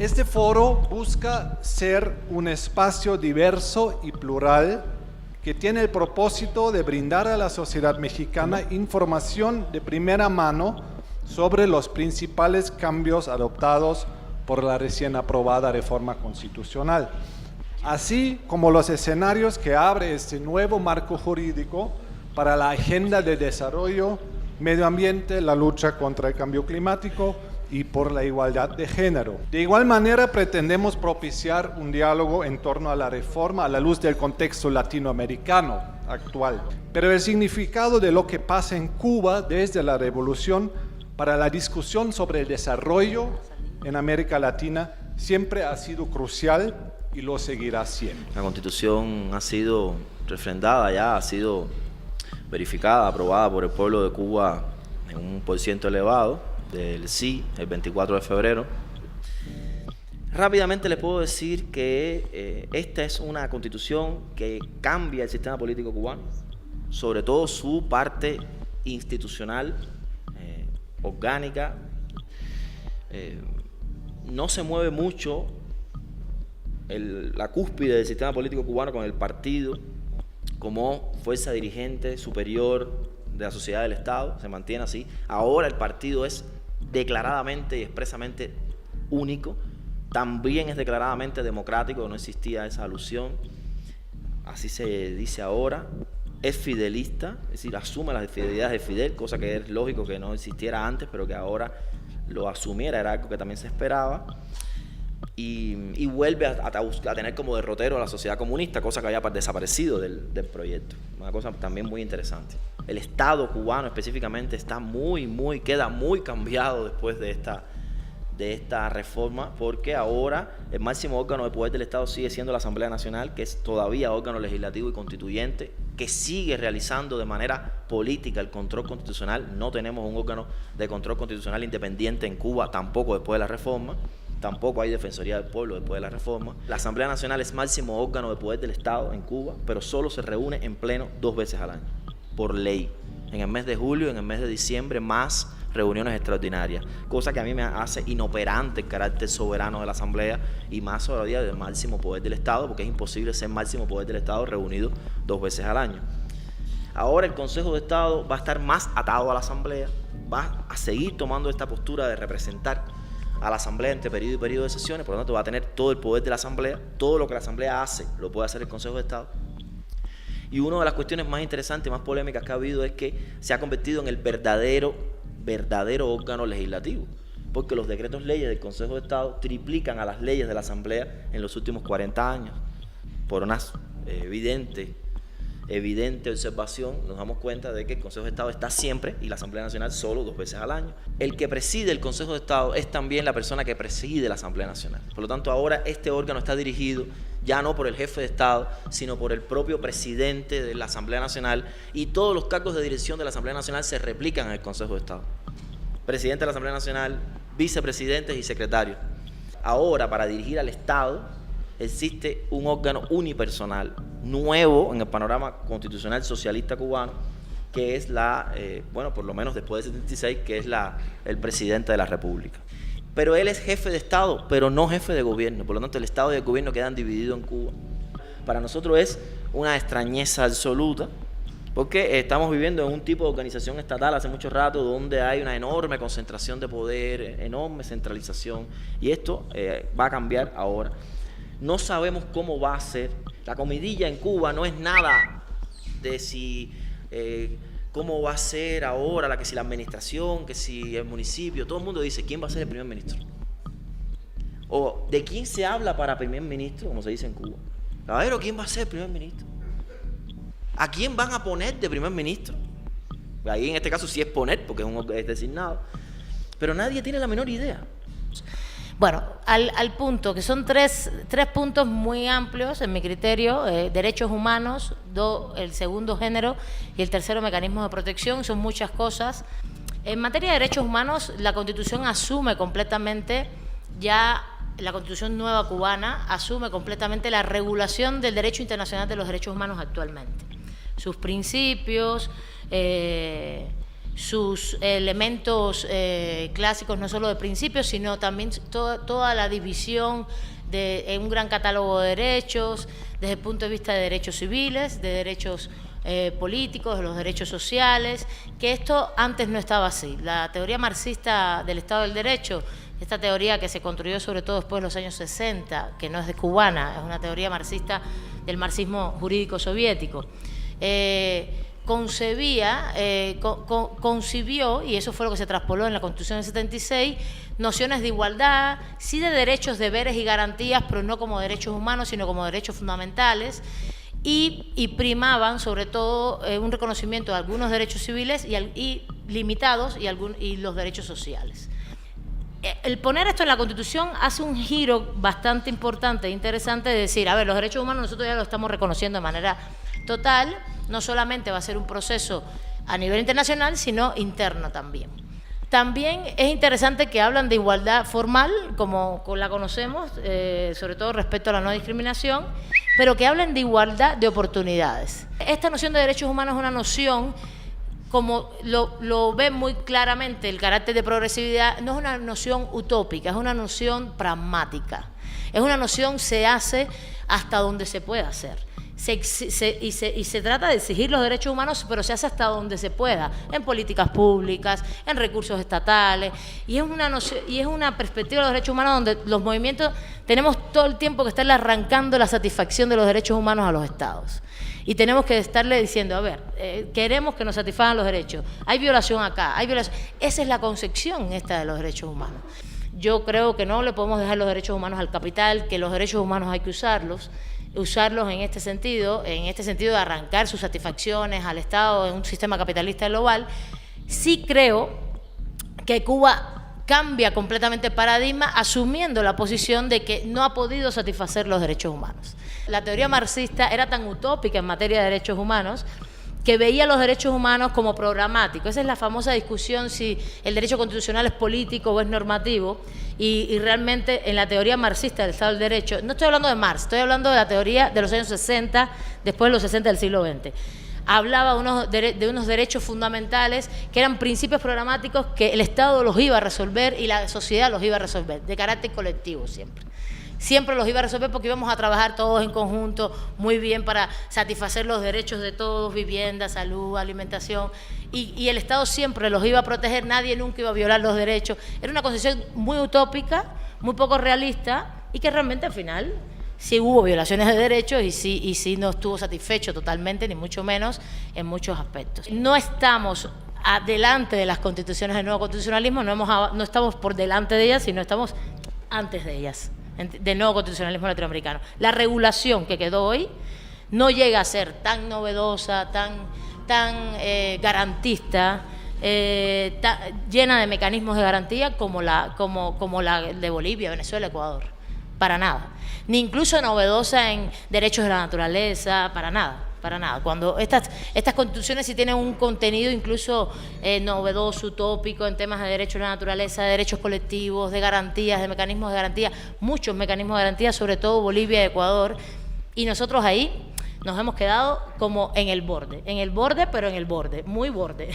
Este foro busca ser un espacio diverso y plural que tiene el propósito de brindar a la sociedad mexicana información de primera mano sobre los principales cambios adoptados por la recién aprobada reforma constitucional, así como los escenarios que abre este nuevo marco jurídico para la agenda de desarrollo, medio ambiente, la lucha contra el cambio climático y por la igualdad de género. De igual manera, pretendemos propiciar un diálogo en torno a la reforma a la luz del contexto latinoamericano actual, pero el significado de lo que pasa en Cuba desde la revolución para la discusión sobre el desarrollo en América Latina siempre ha sido crucial y lo seguirá siendo. La Constitución ha sido refrendada ya, ha sido verificada, aprobada por el pueblo de Cuba en un % elevado del sí, el 24 de febrero. Rápidamente les puedo decir que esta es una Constitución que cambia el sistema político cubano, sobre todo su parte institucional, orgánica. No se mueve mucho la cúspide del sistema político cubano con el partido como fuerza dirigente superior de la sociedad del Estado, se mantiene así. Ahora el partido es declaradamente y expresamente único, también es declaradamente democrático, no existía esa alusión, así se dice ahora. Es fidelista, es decir, asume las fidelidades de Fidel, cosa que es lógico que no existiera antes, pero que ahora lo asumiera, era algo que también se esperaba. Y vuelve a tener como derrotero a la sociedad comunista, cosa que había desaparecido del proyecto. Una cosa también muy interesante. El Estado cubano específicamente queda muy cambiado después de esta reforma, porque ahora el máximo órgano de poder del Estado sigue siendo la Asamblea Nacional, que es todavía órgano legislativo y constituyente, que sigue realizando de manera política el control constitucional. No tenemos un órgano de control constitucional independiente en Cuba, tampoco después de la reforma. Tampoco hay Defensoría del Pueblo después de la reforma. La Asamblea Nacional es máximo órgano de poder del Estado en Cuba, pero solo se reúne en pleno 2 veces al año, por ley. En el mes de julio, en el mes de diciembre, más reuniones extraordinarias, cosa que a mí me hace inoperante el carácter soberano de la Asamblea y más todavía del máximo poder del Estado, porque es imposible ser máximo poder del Estado reunido 2 veces al año. Ahora el Consejo de Estado va a estar más atado a la Asamblea, va a seguir tomando esta postura de representar a la Asamblea entre periodo y periodo de sesiones, por lo tanto va a tener todo el poder de la Asamblea, todo lo que la Asamblea hace lo puede hacer el Consejo de Estado. Y una de las cuestiones más interesantes y más polémicas que ha habido es que se ha convertido en el verdadero órgano legislativo, porque los decretos leyes del Consejo de Estado triplican a las leyes de la Asamblea en los últimos 40 años. Por una evidente observación nos damos cuenta de que el Consejo de Estado está siempre y la Asamblea Nacional solo 2 veces al año. El que preside el Consejo de Estado es también la persona que preside la Asamblea Nacional. Por lo tanto, ahora este órgano está dirigido ya no por el jefe de Estado, sino por el propio presidente de la Asamblea Nacional, y todos los cargos de dirección de la Asamblea Nacional se replican en el Consejo de Estado. Presidente de la Asamblea Nacional, vicepresidentes y secretarios. Ahora, para dirigir al Estado, existe un órgano unipersonal nuevo en el panorama constitucional socialista cubano, que es por lo menos después del 76, que es el presidente de la República. Pero él es jefe de Estado, pero no jefe de gobierno. Por lo tanto, el Estado y el gobierno quedan divididos en Cuba. Para nosotros es una extrañeza absoluta, porque estamos viviendo en un tipo de organización estatal hace mucho rato donde hay una enorme concentración de poder, enorme centralización, y esto va a cambiar ahora. No sabemos cómo va a ser. La comidilla en Cuba no es nada de si cómo va a ser ahora, que si la administración, que si el municipio. Todo el mundo dice quién va a ser el primer ministro. O de quién se habla para primer ministro, como se dice en Cuba. Caballero, ¿quién va a ser el primer ministro? ¿A quién van a poner de primer ministro? Ahí en este caso sí es poner, porque es designado. Pero nadie tiene la menor idea. Bueno, al punto, que son tres puntos muy amplios en mi criterio: derechos humanos, el segundo género y el tercero mecanismos de protección. Son muchas cosas. En materia de derechos humanos, la Constitución asume completamente, ya la Constitución nueva cubana asume completamente la regulación del derecho internacional de los derechos humanos actualmente. Sus principios, sus elementos clásicos, no solo de principios, sino también toda la división de un gran catálogo de derechos, desde el punto de vista de derechos civiles, de derechos políticos, de los derechos sociales, que esto antes no estaba así. La teoría marxista del Estado del Derecho, esta teoría que se construyó sobre todo después de los años 60, que no es de cubana, es una teoría marxista del marxismo jurídico soviético, concibió, y eso fue lo que se traspoló en la Constitución del 76, nociones de igualdad, sí de derechos, deberes y garantías, pero no como derechos humanos, sino como derechos fundamentales, y primaban sobre todo un reconocimiento de algunos derechos civiles y limitados y los derechos sociales. El poner esto en la Constitución hace un giro bastante importante e interesante de decir, a ver, los derechos humanos nosotros ya los estamos reconociendo de manera total, no solamente va a ser un proceso a nivel internacional, sino interno también. También es interesante que hablan de igualdad formal, como la conocemos, sobre todo respecto a la no discriminación, pero que hablan de igualdad de oportunidades. Esta noción de derechos humanos es una noción, como lo ve muy claramente el carácter de progresividad, no es una noción utópica, es una noción pragmática. Es una noción se hace hasta donde se puede hacer. Y se trata de exigir los derechos humanos, pero se hace hasta donde se pueda, en políticas públicas, en recursos estatales, y es una perspectiva de los derechos humanos donde los movimientos tenemos todo el tiempo que estarle arrancando la satisfacción de los derechos humanos a los estados. Y tenemos que estarle diciendo, a ver, queremos que nos satisfagan los derechos, hay violación acá, hay violación. Esa es la concepción esta de los derechos humanos. Yo creo que no le podemos dejar los derechos humanos al capital, que los derechos humanos hay que usarlos en este sentido de arrancar sus satisfacciones al Estado en un sistema capitalista global. Sí creo que Cuba cambia completamente el paradigma asumiendo la posición de que no ha podido satisfacer los derechos humanos. La teoría marxista era tan utópica en materia de derechos humanos que veía los derechos humanos como programáticos. Esa es la famosa discusión si el derecho constitucional es político o es normativo, y realmente en la teoría marxista del Estado del Derecho, no estoy hablando de Marx, estoy hablando de la teoría de los años 60, después de los 60 del siglo XX. Hablaba de unos derechos fundamentales que eran principios programáticos que el Estado los iba a resolver y la sociedad los iba a resolver, de carácter colectivo siempre. Siempre los iba a resolver porque íbamos a trabajar todos en conjunto muy bien para satisfacer los derechos de todos, vivienda, salud, alimentación, y el Estado siempre los iba a proteger, nadie nunca iba a violar los derechos. Era una concepción muy utópica, muy poco realista, y que realmente al final sí hubo violaciones de derechos y sí no estuvo satisfecho totalmente, ni mucho menos en muchos aspectos. No estamos adelante de las constituciones del nuevo constitucionalismo, no estamos por delante de ellas, sino estamos antes de ellas, del nuevo constitucionalismo latinoamericano. La regulación que quedó hoy no llega a ser tan novedosa, tan garantista, llena de mecanismos de garantía como la de Bolivia, Venezuela, Ecuador. Para nada. Ni incluso novedosa en derechos de la naturaleza, para nada. Cuando estas constituciones sí tienen un contenido incluso novedoso, utópico, en temas de derechos de la naturaleza, de derechos colectivos, de garantías, de mecanismos de garantía, muchos mecanismos de garantía, sobre todo Bolivia y Ecuador, y nosotros ahí nos hemos quedado como en el borde, pero en el borde, muy borde.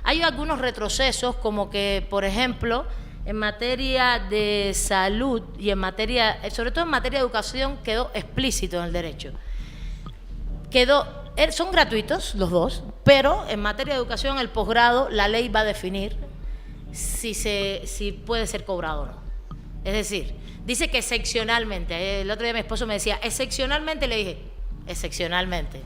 Hay algunos retrocesos, como que, por ejemplo, en materia de salud y sobre todo en materia de educación, quedó explícito en el derecho. Son gratuitos los dos, pero en materia de educación, el posgrado, la ley va a definir si puede ser cobrado o no. Es decir, dice que excepcionalmente. El otro día mi esposo me decía, excepcionalmente, le dije, excepcionalmente.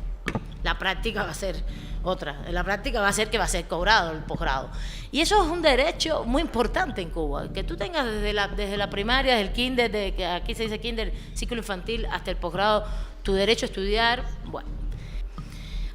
La práctica va a ser otra. La práctica va a ser que va a ser cobrado el posgrado. Y eso es un derecho muy importante en Cuba, que tú tengas desde la primaria, desde el kinder, que aquí se dice kinder, ciclo infantil, hasta el posgrado, tu derecho a estudiar. Bueno,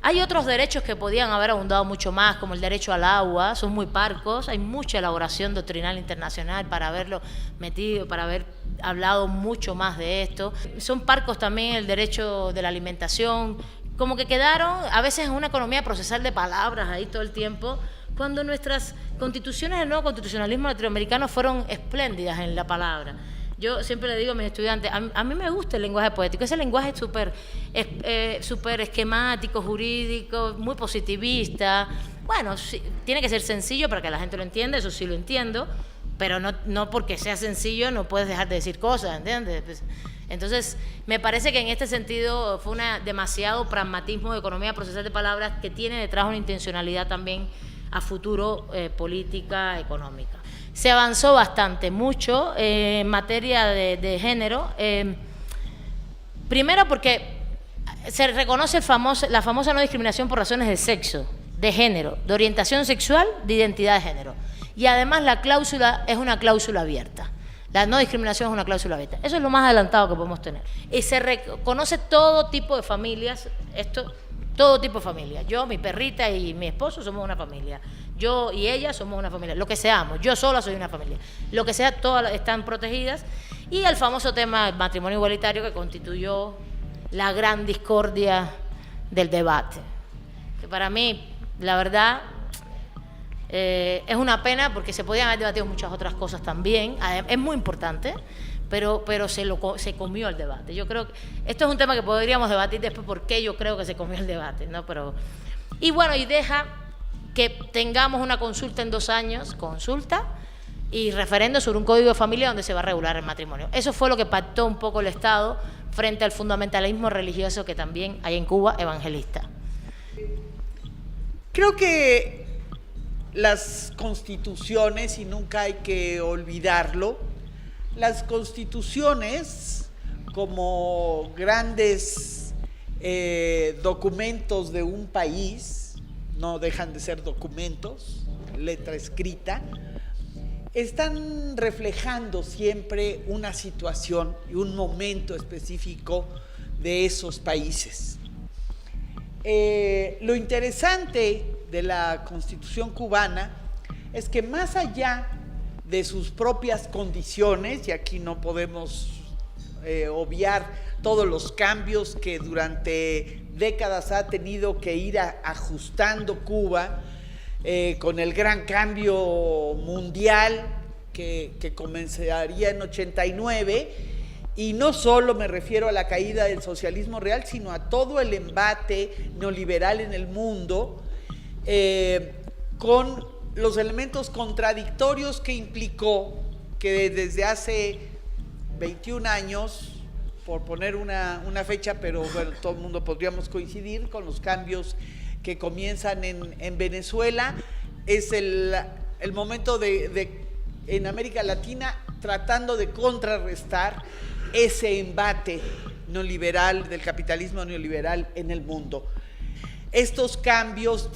hay otros derechos que podían haber abundado mucho más, como el derecho al agua, son muy parcos, hay mucha elaboración doctrinal internacional para haberlo metido, para haber hablado mucho más de esto. Son parcos también el derecho de la alimentación, como que quedaron a veces en una economía procesal de palabras ahí todo el tiempo, cuando nuestras constituciones del nuevo constitucionalismo latinoamericano fueron espléndidas en la palabra. Yo siempre le digo a mis estudiantes, a mí me gusta el lenguaje poético, ese lenguaje súper esquemático, jurídico, muy positivista. Bueno, sí, tiene que ser sencillo para que la gente lo entienda, eso sí lo entiendo, pero no porque sea sencillo no puedes dejar de decir cosas, ¿entiendes? Pues, entonces, me parece que en este sentido fue demasiado pragmatismo de economía procesal de palabras que tiene detrás una intencionalidad también a futuro política, económica. Se avanzó bastante, mucho en materia de género. Primero porque se reconoce la famosa no discriminación por razones de sexo, de género, de orientación sexual, de identidad de género. Y además la cláusula es una cláusula abierta. La no discriminación es una cláusula abierta. Eso es lo más adelantado que podemos tener. Y se reconoce todo tipo de familias, todo tipo de familias. Yo, mi perrita y mi esposo somos una familia. Yo y ella somos una familia. Lo que seamos, yo sola soy una familia. Lo que sea, todas están protegidas. Y el famoso tema del matrimonio igualitario que constituyó la gran discordia del debate. Que para mí, la verdad, es una pena porque se podían haber debatido muchas otras cosas también. Es muy importante, pero se comió el debate. Yo creo que esto es un tema que podríamos debatir después por qué yo creo que se comió el debate, ¿no? Y bueno, y deja que tengamos una consulta en 2 años, consulta y referendo sobre un código de familia donde se va a regular el matrimonio. Eso fue lo que pactó un poco el Estado frente al fundamentalismo religioso que también hay en Cuba, evangelista. Creo que las constituciones, y nunca hay que olvidarlo, las constituciones como grandes documentos de un país, no dejan de ser documentos, letra escrita, están reflejando siempre una situación y un momento específico de esos países. Lo interesante de la Constitución cubana es que más allá de sus propias condiciones, y aquí no podemos obviar todos los cambios que durante décadas ha tenido que ir ajustando Cuba, con el gran cambio mundial que comenzaría en 89, y no solo me refiero a la caída del socialismo real, sino a todo el embate neoliberal en el mundo, con los elementos contradictorios que implicó que desde hace 21 años, por poner una fecha, pero bueno, todo el mundo podríamos coincidir con los cambios que comienzan en Venezuela, es el momento en América Latina tratando de contrarrestar ese embate neoliberal, del capitalismo neoliberal en el mundo. Estos cambios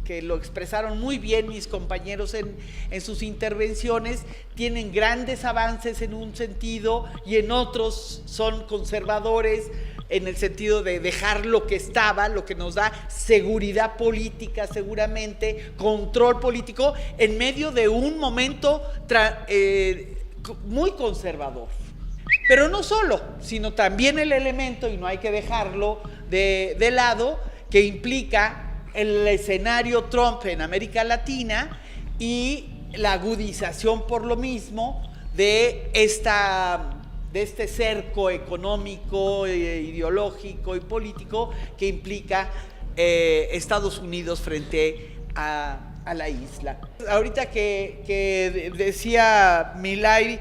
que lo expresaron muy bien mis compañeros en sus intervenciones, tienen grandes avances en un sentido y en otros son conservadores, en el sentido de dejar lo que estaba, lo que nos da seguridad política seguramente, control político, en medio de un momento muy conservador. Pero no solo, sino también el elemento, y no hay que dejarlo de lado, que implica el escenario Trump en América Latina y la agudización por lo mismo de este cerco económico, ideológico y político que implica Estados Unidos frente a la isla. Ahorita que decía Milay,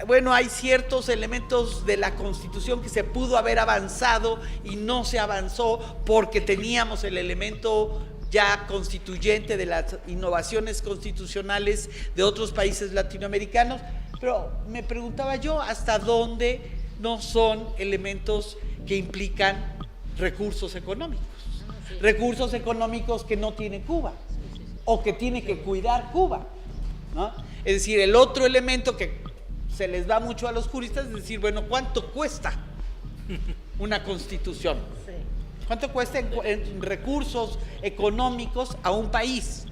bueno, hay ciertos elementos de la Constitución que se pudo haber avanzado y no se avanzó porque teníamos el elemento ya constituyente de las innovaciones constitucionales de otros países latinoamericanos, pero me preguntaba yo hasta dónde no son elementos que implican recursos económicos, recursos económicos que no tiene Cuba o que tiene que cuidar Cuba, ¿no? Es decir, el otro elemento que se les va mucho a los juristas es decir, bueno, ¿cuánto cuesta una constitución? ¿Cuánto cuesta en recursos económicos a un país?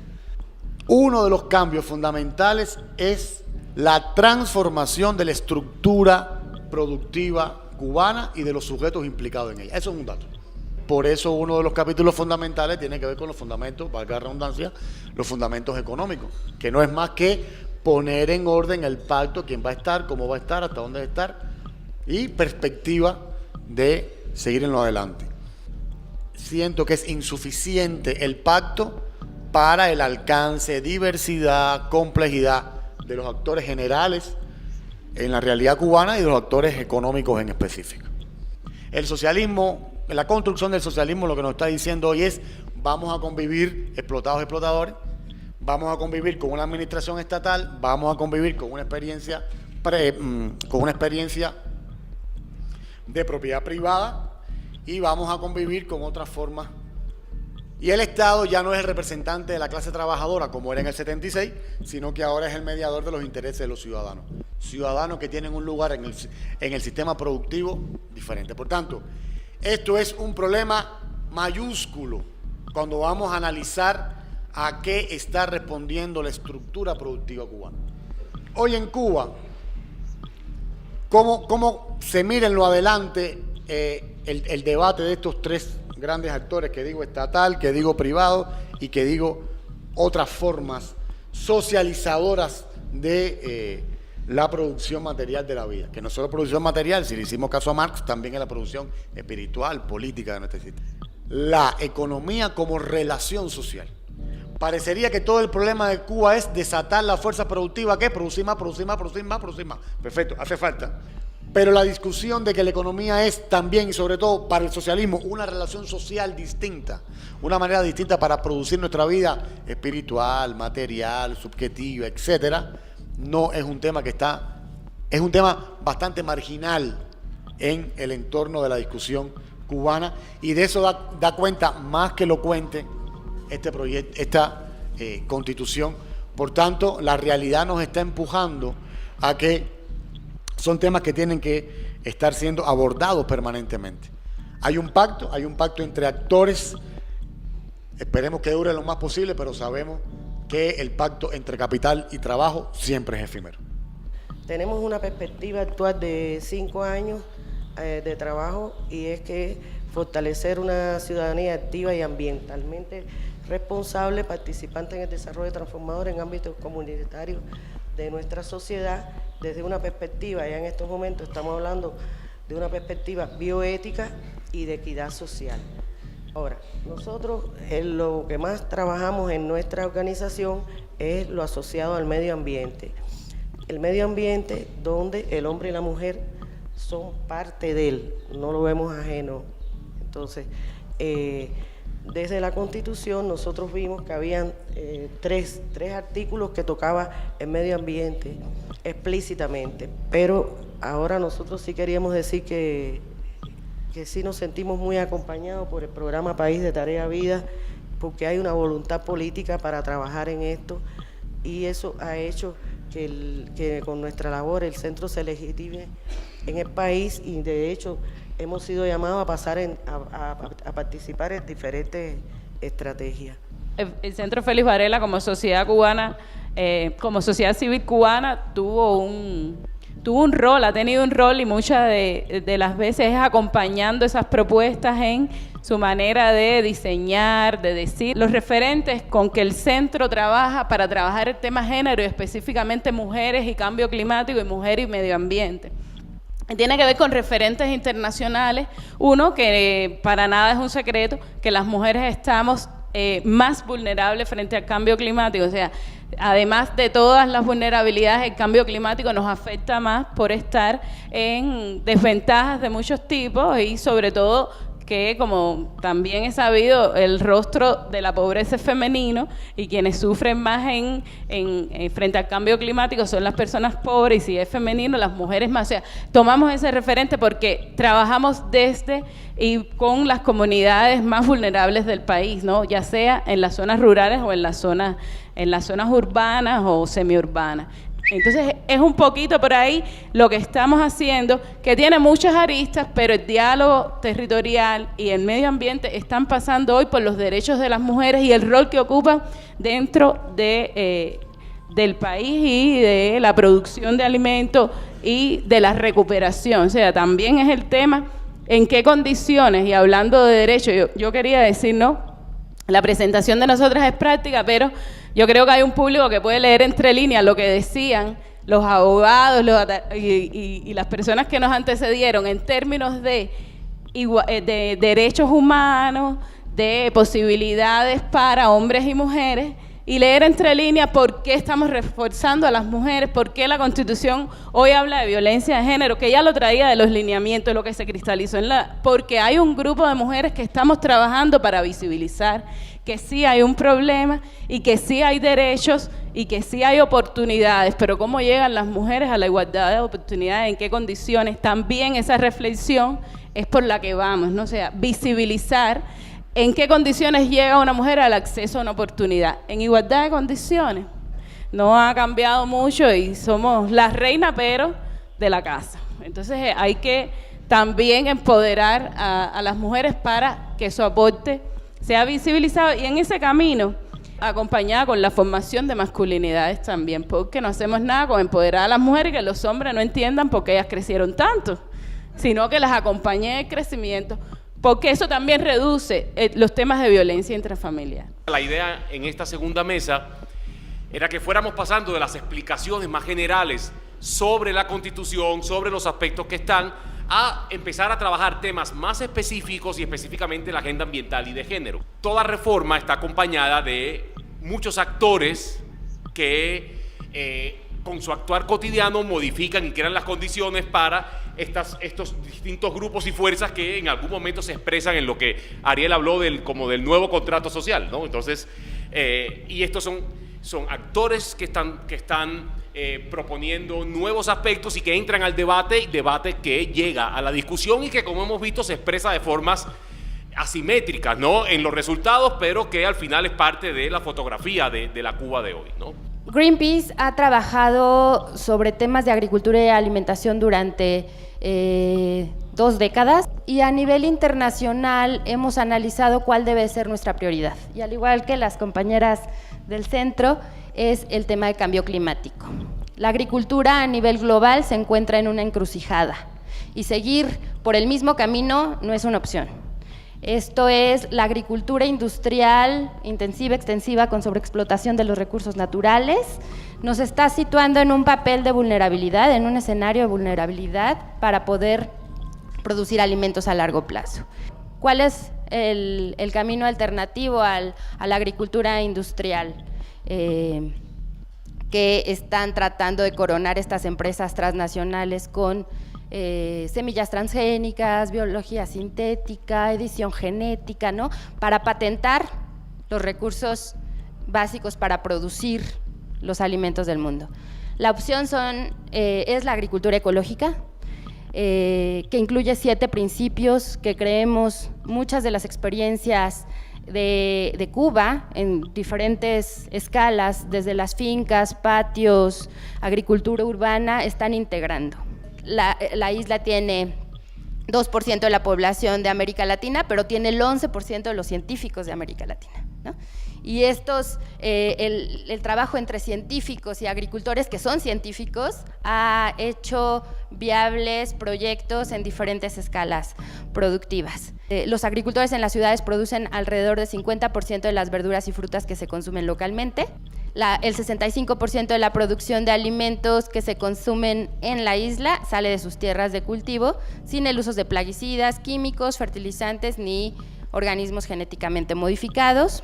Uno de los cambios fundamentales es la transformación de la estructura productiva cubana y de los sujetos implicados en ella. Eso es un dato. Por eso uno de los capítulos fundamentales tiene que ver con los fundamentos, valga la redundancia, los fundamentos económicos, que no es más que poner en orden el pacto, quién va a estar, cómo va a estar, hasta dónde va a estar, y perspectiva de seguir en lo adelante. Siento que es insuficiente el pacto para el alcance, diversidad, complejidad de los actores generales en la realidad cubana y de los actores económicos en específico. El socialismo, la construcción del socialismo, lo que nos está diciendo hoy es: vamos a convivir explotados, explotadores, vamos a convivir con una administración estatal, vamos a convivir con una experiencia de propiedad privada, y vamos a convivir con otras formas. Y el Estado ya no es el representante de la clase trabajadora como era en el 76, sino que ahora es el mediador de los intereses de los ciudadanos. Ciudadanos que tienen un lugar en el sistema productivo diferente. Por tanto, esto es un problema mayúsculo cuando vamos a analizar a qué está respondiendo la estructura productiva cubana. Hoy en Cuba, ¿cómo se mira en lo adelante el debate de estos tres grandes actores, que digo estatal, que digo privado y que digo otras formas socializadoras de la producción material de la vida? Que no solo producción material, si le hicimos caso a Marx, también es la producción espiritual, política de nuestro sistema. La economía como relación social. Parecería que todo el problema de Cuba es desatar la fuerza productiva, que producir más, producir más, producir más, producir más. Perfecto, hace falta. Pero la discusión de que la economía es también, y sobre todo para el socialismo, una relación social distinta, una manera distinta para producir nuestra vida espiritual, material, subjetiva, etcétera, no es un tema es un tema bastante marginal en el entorno de la discusión cubana, y de eso da cuenta más que elocuente esta constitución. Por tanto, la realidad nos está empujando a que son temas que tienen que estar siendo abordados permanentemente. Hay un pacto entre actores, esperemos que dure lo más posible, pero sabemos que el pacto entre capital y trabajo siempre es efímero. Tenemos una perspectiva actual de 5 años de trabajo, y es que fortalecer una ciudadanía activa y ambientalmente responsable, participante en el desarrollo transformador en ámbitos comunitarios de nuestra sociedad, desde una perspectiva, ya en estos momentos estamos hablando de una perspectiva bioética y de equidad social. Ahora, nosotros en lo que más trabajamos en nuestra organización es lo asociado al medio ambiente. El medio ambiente donde el hombre y la mujer son parte de él, no lo vemos ajeno. Entonces, desde la Constitución nosotros vimos que habían tres artículos que tocaba el medio ambiente explícitamente, pero ahora nosotros sí queríamos decir que sí nos sentimos muy acompañados por el programa País de Tarea Vida, porque hay una voluntad política para trabajar en esto, y eso ha hecho que con nuestra labor el centro se legitime en el país, y de hecho hemos sido llamados a pasar a participar en diferentes estrategias. El Centro Félix Varela, como sociedad cubana, como sociedad civil cubana, tuvo un rol, ha tenido un rol, y muchas de las veces es acompañando esas propuestas en su manera de diseñar, de decir, los referentes con que el centro trabaja para trabajar el tema género, y específicamente mujeres y cambio climático, y mujer y medio ambiente. Tiene que ver con referentes internacionales. Uno, que para nada es un secreto, que las mujeres estamos más vulnerables frente al cambio climático. O sea, además de todas las vulnerabilidades, el cambio climático nos afecta más por estar en desventajas de muchos tipos, y sobre todo que, como también es sabido, el rostro de la pobreza es femenino, y quienes sufren más frente al cambio climático son las personas pobres, y si es femenino, las mujeres más. O sea, tomamos ese referente porque trabajamos desde y con las comunidades más vulnerables del país, ¿no? Ya sea en las zonas rurales o en las zonas urbanas o semiurbanas. Entonces es un poquito por ahí lo que estamos haciendo, que tiene muchas aristas, pero el diálogo territorial y el medio ambiente están pasando hoy por los derechos de las mujeres y el rol que ocupan dentro del país y de la producción de alimentos y de la recuperación. O sea, también es el tema en qué condiciones, y hablando de derechos, yo quería decir, ¿no?, La presentación de nosotras es práctica, pero yo creo que hay un público que puede leer entre líneas lo que decían los abogados y las personas que nos antecedieron en términos de derechos humanos, de posibilidades para hombres y mujeres, y leer entre líneas por qué estamos reforzando a las mujeres, por qué la Constitución hoy habla de violencia de género, que ya lo traía de los lineamientos, lo que se cristalizó porque hay un grupo de mujeres que estamos trabajando para visibilizar que sí hay un problema y que sí hay derechos y que sí hay oportunidades, pero cómo llegan las mujeres a la igualdad de oportunidades, en qué condiciones, también esa reflexión es por la que vamos, ¿no? O sea, visibilizar en qué condiciones llega una mujer al acceso a una oportunidad, en igualdad de condiciones. No ha cambiado mucho y somos la reina pero de la casa. Entonces hay que también empoderar a las mujeres para que su aporte sea visibilizado, y en ese camino acompañada con la formación de masculinidades también, porque no hacemos nada con empoderar a las mujeres y que los hombres no entiendan por qué ellas crecieron tanto, sino que las acompañe en el crecimiento, porque eso también reduce los temas de violencia intrafamiliar. La idea en esta segunda mesa era que fuéramos pasando de las explicaciones más generales sobre la Constitución, sobre los aspectos que están, a empezar a trabajar temas más específicos y específicamente la agenda ambiental y de género. Toda reforma está acompañada de muchos actores que con su actuar cotidiano modifican y crean las condiciones para estos distintos grupos y fuerzas que en algún momento se expresan en lo que Ariel habló como del nuevo contrato social, ¿no? Entonces, y estos son actores que están proponiendo nuevos aspectos y que entran al debate que llega a la discusión y que, como hemos visto, se expresa de formas asimétricas, ¿no? En los resultados, pero que al final es parte de la fotografía de la Cuba de hoy, ¿no? Greenpeace ha trabajado sobre temas de agricultura y alimentación durante 2 décadas, y a nivel internacional hemos analizado cuál debe ser nuestra prioridad. Y al igual que las compañeras del centro, es el tema de cambio climático. La agricultura a nivel global se encuentra en una encrucijada y seguir por el mismo camino no es una opción. Esto es la agricultura industrial, intensiva, extensiva, con sobreexplotación de los recursos naturales. Nos está situando en un papel de vulnerabilidad, en un escenario de vulnerabilidad para poder producir alimentos a largo plazo. ¿Cuál es el camino alternativo a la agricultura industrial? Que están tratando de coronar estas empresas transnacionales con semillas transgénicas, biología sintética, edición genética, ¿no? Para patentar los recursos básicos para producir los alimentos del mundo. La opción es la agricultura ecológica, que incluye 7 principios que creemos muchas de las experiencias de Cuba en diferentes escalas, desde las fincas, patios, agricultura urbana, están integrando. La isla tiene 2% de la población de América Latina, pero tiene el 11% de los científicos de América Latina, ¿no? Y el trabajo entre científicos y agricultores que son científicos ha hecho viables proyectos en diferentes escalas productivas. Los agricultores en las ciudades producen alrededor del 50% de las verduras y frutas que se consumen localmente. El 65% de la producción de alimentos que se consumen en la isla sale de sus tierras de cultivo, sin el uso de plaguicidas, químicos, fertilizantes ni organismos genéticamente modificados.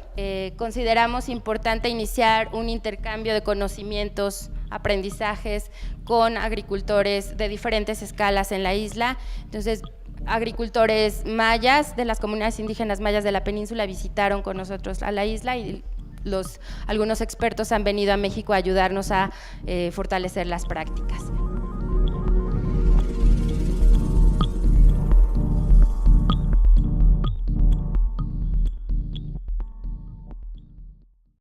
Consideramos importante iniciar un intercambio de conocimientos, aprendizajes con agricultores de diferentes escalas en la isla. Entonces, agricultores mayas de las comunidades indígenas mayas de la península visitaron con nosotros a la isla, y algunos expertos han venido a México a ayudarnos a fortalecer las prácticas.